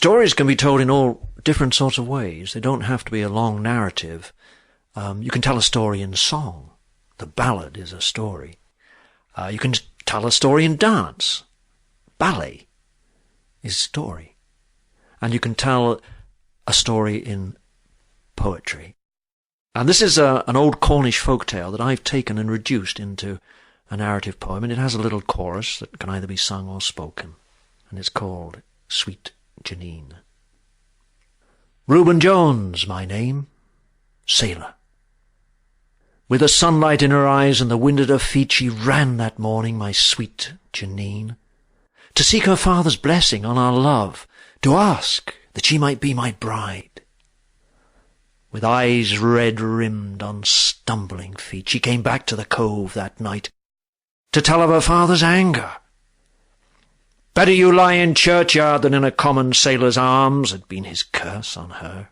Stories can be told in all different sorts of ways. They don't have to be a long narrative. You can tell a story in song. The ballad is a story. You can tell a story in dance. Ballet is story. And you can tell a story in poetry. And this is an old Cornish folk tale that I've taken and reduced into a narrative poem, and it has a little chorus that can either be sung or spoken, and it's called Sweet Janine. Reuben Jones, my name, sailor. With the sunlight in her eyes and the wind at her feet, she ran that morning, my sweet Janine, to seek her father's blessing on our love, to ask that she might be my bride. With eyes red-rimmed on stumbling feet, she came back to the cove that night to tell of her father's anger. Better you lie in churchyard than in a common sailor's arms, had been his curse on her.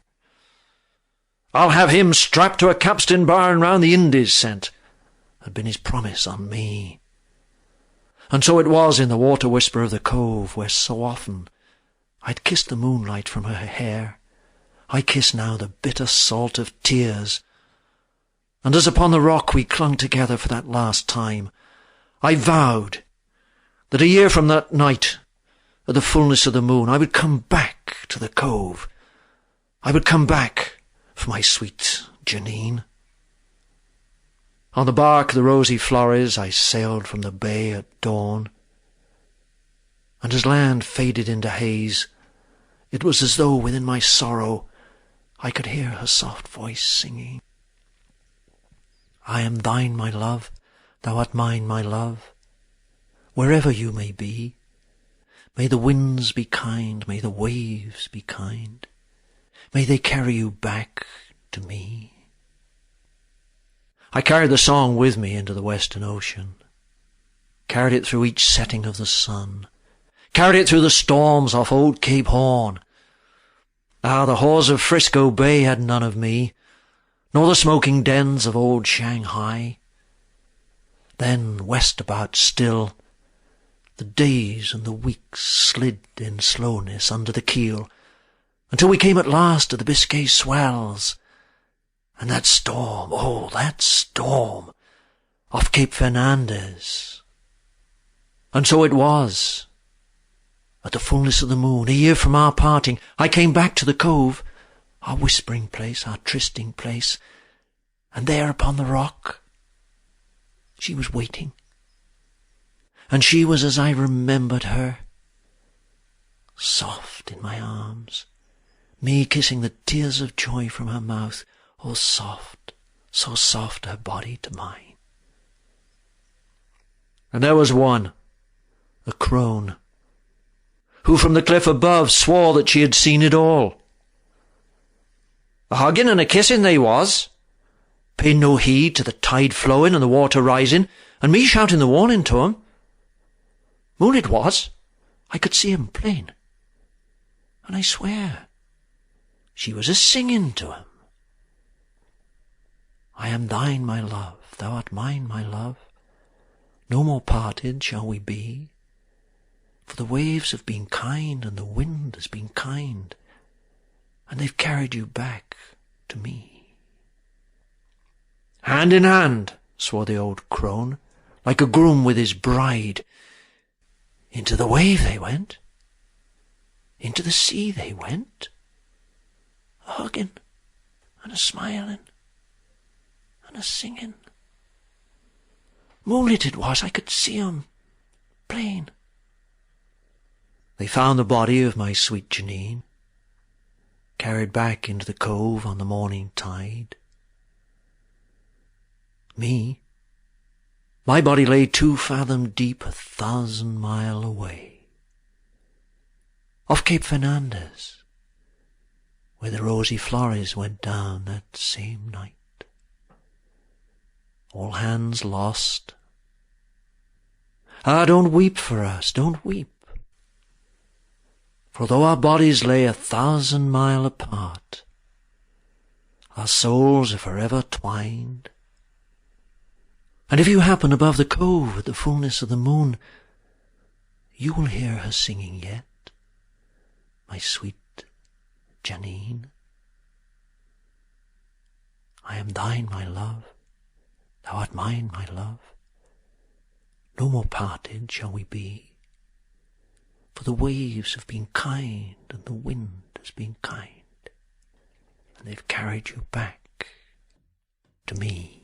I'll have him strapped to a capstan bar and round the Indies sent, had been his promise on me. And so it was in the water whisper of the cove, where so often I'd kissed the moonlight from her hair. I kiss now the bitter salt of tears. And as upon the rock we clung together for that last time, I vowed that a year from that night, at the fullness of the moon, I would come back to the cove. I would come back for my sweet Janine. On the bark the rosy Flores I sailed from the bay at dawn, and as land faded into haze, it was as though within my sorrow I could hear her soft voice singing. I am thine, my love, thou art mine, my love. Wherever you may be, may the winds be kind, may the waves be kind, may they carry you back to me. I carried the song with me into the western ocean, carried it through each setting of the sun, carried it through the storms off old Cape Horn. Ah, the whores of Frisco Bay had none of me, nor the smoking dens of old Shanghai. Then west about still, the days and the weeks slid in slowness under the keel, until we came at last to the Biscay swells, and that storm, oh, that storm, off Cape Fernandez. And so it was. At the fullness of the moon, a year from our parting, I came back to the cove, our whispering place, our trysting place, and there upon the rock, she was waiting. And she was as I remembered her, soft in my arms, me kissing the tears of joy from her mouth, oh soft, so soft her body to mine. And there was one, a crone, who from the cliff above swore that she had seen it all. A hugging and a kissing they was, paying no heed to the tide flowing and the water rising, and me shouting the warning to 'em. Moon it was, I could see 'em plain, and I swear she was a-singing to 'em. I am thine, my love, thou art mine, my love, no more parted shall we be, for the waves have been kind and the wind has been kind, and they've carried you back to me. Hand in hand, swore the old crone, like a groom with his bride. Into the wave they went, into the sea they went, a-hugging and a-smiling and a-singing. Moonlit it was, I could see 'em plain. They found the body of my sweet Janine, carried back into the cove on the morning tide. Me, my body lay 2 fathom deep, 1,000 mile away, off Cape Fernandez, where the rosy Flores went down that same night. All hands lost. Ah, don't weep for us, don't weep. For though our bodies lay 1,000 mile apart, our souls are forever twined. And if you happen above the cove at the fullness of the moon, you will hear her singing yet, my sweet Janine. I am thine, my love, thou art mine, my love. No more parted shall we be, for the waves have been kind and the wind has been kind, and they've carried you back to me.